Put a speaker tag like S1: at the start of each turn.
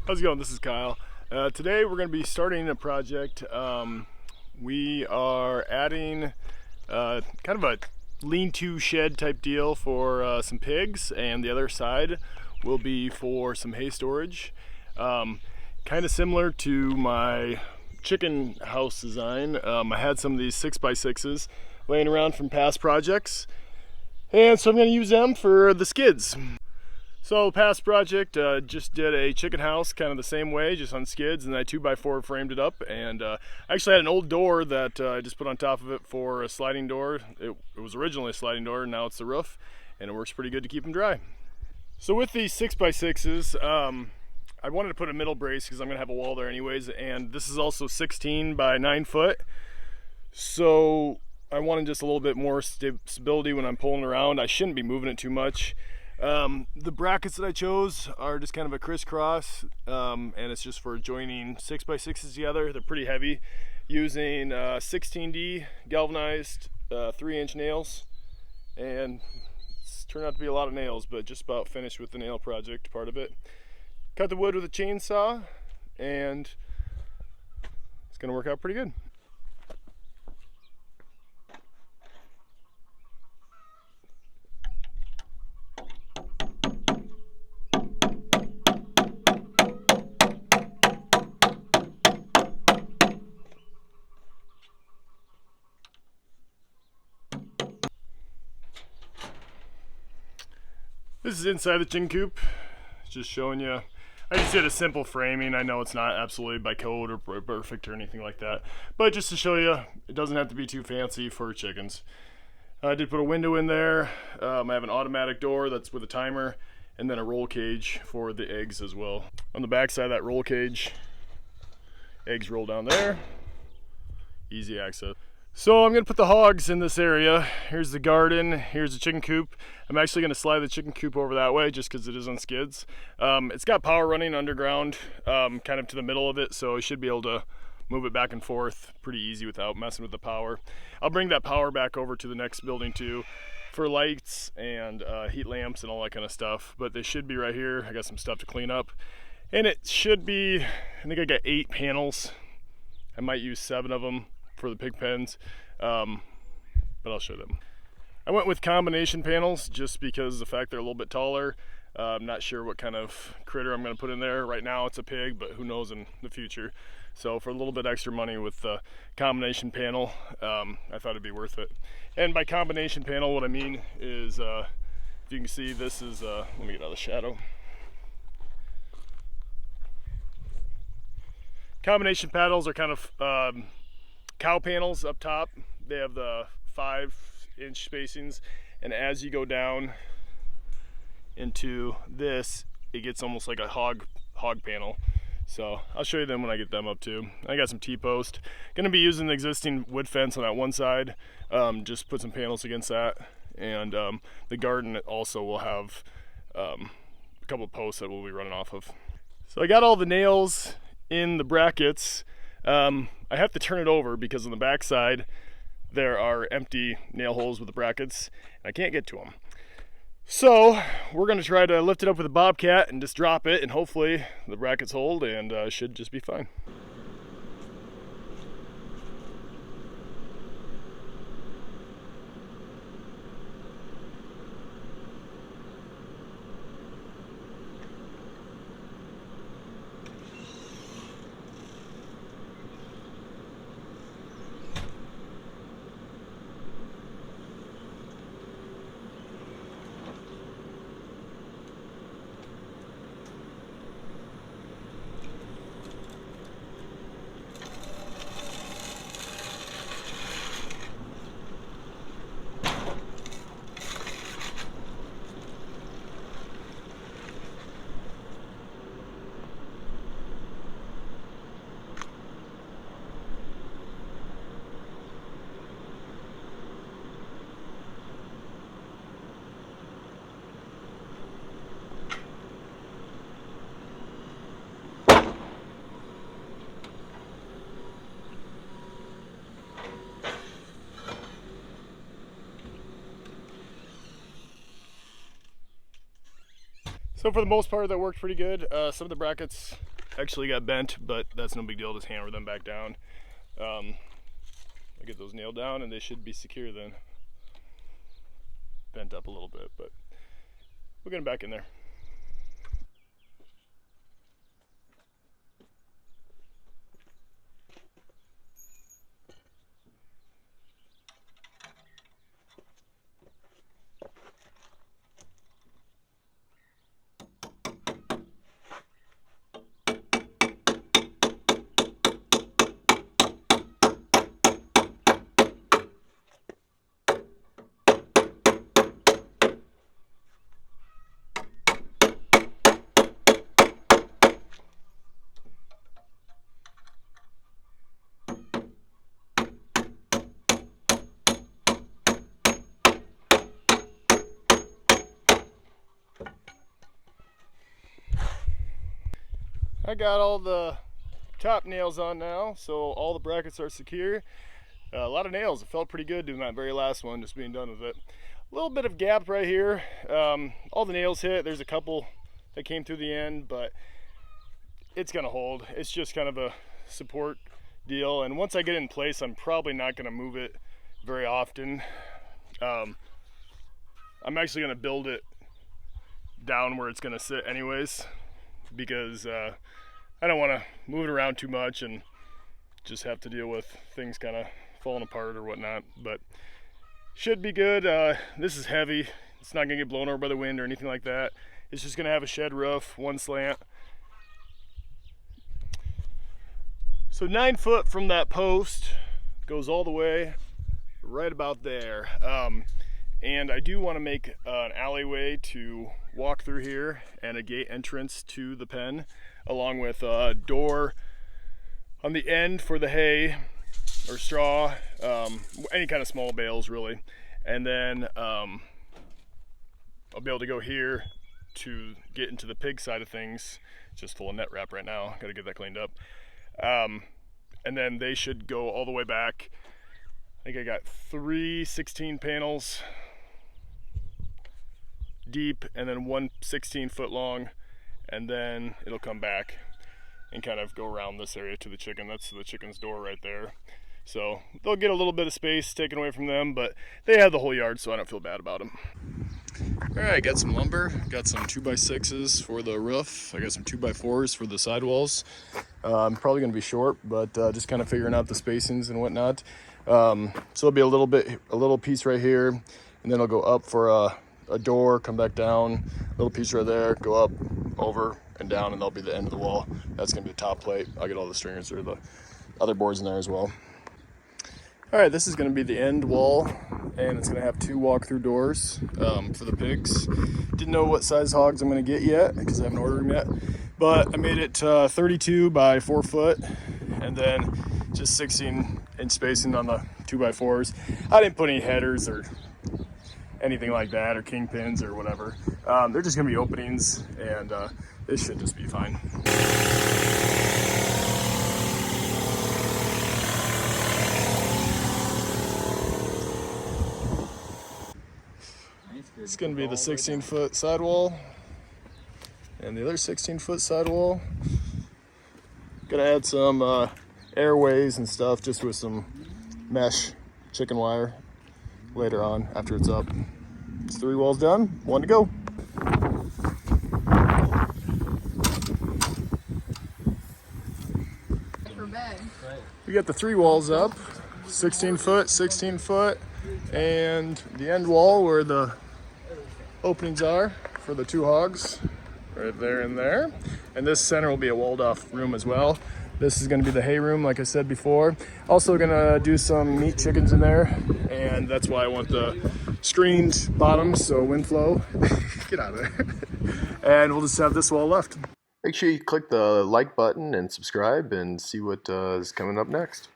S1: How's it going? This is Kyle. Today we're going to be starting a project. We are adding kind of a lean-to shed type deal for some pigs, and the other side will be for some hay storage. Kind of similar to my chicken house design. I had some of these 6x6s laying around from past projects, and so I'm going to use them for the skids. So past project, just did a chicken house kind of the same way, just on skids, and I 2x4 framed it up, and I actually had an old door that I just put on top of it for a sliding door. It was originally a sliding door, and now it's the roof, and it works pretty good to keep them dry. So with these 6x6s, I wanted to put a middle brace because I'm going to have a wall there anyways, and this is also 16 by 9 foot, so I wanted just a little bit more stability when I'm pulling around. I shouldn't be moving it too much. The brackets that I chose are just kind of a crisscross, and it's just for joining 6x6s together. They're pretty heavy, using 16D galvanized 3-inch nails, and it's turned out to be a lot of nails, but just about finished with the nail project part of it. Cut the wood with a chainsaw, and it's going to work out pretty good. This is inside the chicken coop, just showing you. I just did a simple framing. I know it's not absolutely by code or perfect or anything like that, but just to show you, it doesn't have to be too fancy for chickens. I did put a window in there. I have an automatic door that's with a timer, and then a roll cage for the eggs as well. On the back side of that roll cage, eggs roll down there, easy access. So I'm going to put the hogs in this area. Here's the garden, here's the chicken coop. I'm actually going to slide the chicken coop over that way just because it is on skids. It's got power running underground, kind of to the middle of it, so I should be able to move it back and forth pretty easy without messing with the power. I'll bring that power back over to the next building too for lights and heat lamps and all that kind of stuff, but they should be right here. I got some stuff to clean up, and it should be, I think I got 8 panels. I might use 7 of them for the pig pens, but I'll show them. I went with combination panels just because of the fact they're a little bit taller. I'm not sure what kind of critter I'm going to put in there. Right now it's a pig, but who knows in the future. So for a little bit extra money with the combination panel, I thought it'd be worth it. And by combination panel, what I mean is, if you can see, this is, let me get out of the shadow. Combination panels are kind of cow panels up top. They have the 5-inch spacings, and as you go down into this, it gets almost like a hog panel. So I'll show you them when I get them up too. I got some T-post. Going to be using the existing wood fence on that one side. Just put some panels against that, and the garden also will have a couple of posts that we'll be running off of. So I got all the nails in the brackets. I have to turn it over because on the back side there are empty nail holes with the brackets, and I can't get to them. So we're going to try to lift it up with a bobcat and just drop it, and hopefully the brackets hold, and should just be fine. So for the most part, that worked pretty good. Some of the brackets actually got bent, but that's no big deal. Just hammer them back down. I get those nailed down and they should be secure then. Bent up a little bit, but we'll get them back in there. I got all the top nails on now, so all the brackets are secure. A lot of nails. It felt pretty good doing that very last one, just being done with it. A little bit of gap right here. All the nails hit. There's a couple that came through the end, but it's gonna hold. It's just kind of a support deal, and once I get it in place, I'm probably not gonna move it very often. I'm actually gonna build it down where it's gonna sit anyways, because I don't want to move it around too much and just have to deal with things kind of falling apart or whatnot. But should be good. This is heavy. It's not gonna get blown over by the wind or anything like that. It's just gonna have a shed roof, one slant. So 9 foot from that post goes all the way right about there. And I do want to make an alleyway to walk through here and a gate entrance to the pen, along with a door on the end for the hay or straw, any kind of small bales really. And then I'll be able to go here to get into the pig side of things. It's just full of net wrap right now. Got to get that cleaned up. And then they should go all the way back. I think I got 3 16 panels deep and then one 16-foot long, and then it'll come back and kind of go around this area to the chicken. That's the chicken's door right there. So they'll get a little bit of space taken away from them, but they have the whole yard, so I don't feel bad about them. All right, got some lumber, got some 2x6s for the roof. I got some 2x4s for the sidewalls. I'm probably gonna be short, but just kind of figuring out the spacings and whatnot. So it'll be a little piece right here, and then I'll go up for a door, come back down, a little piece right there, go up, over, and down, and that'll be the end of the wall. That's gonna be the top plate. I'll get all the stringers or the other boards in there as well. All right, this is gonna be the end wall, and it's gonna have 2 walk-through doors for the pigs. Didn't know what size hogs I'm gonna get yet, because I haven't ordered them yet, but I made it 32 by 4 foot, and then just 16-inch spacing on the 2x4s. I didn't put any headers or anything like that, or kingpins or whatever. They're just gonna be openings, and this should just be fine. It's gonna be the 16-foot sidewall and the other 16-foot sidewall. Gonna add some airways and stuff, just with some mesh chicken wire later on after it's up. It's 3 walls done, 1 to go. We got the 3 walls up, 16 foot, 16 foot, and the end wall where the openings are for the 2 hogs, right there and there. And this center will be a walled off room as well. This is gonna be the hay room, like I said before. Also gonna do some meat chickens in there, and that's why I want the screened bottoms, so wind flow. Get out of there. And we'll just have this wall left. Make sure you click the like button and subscribe and see what is coming up next.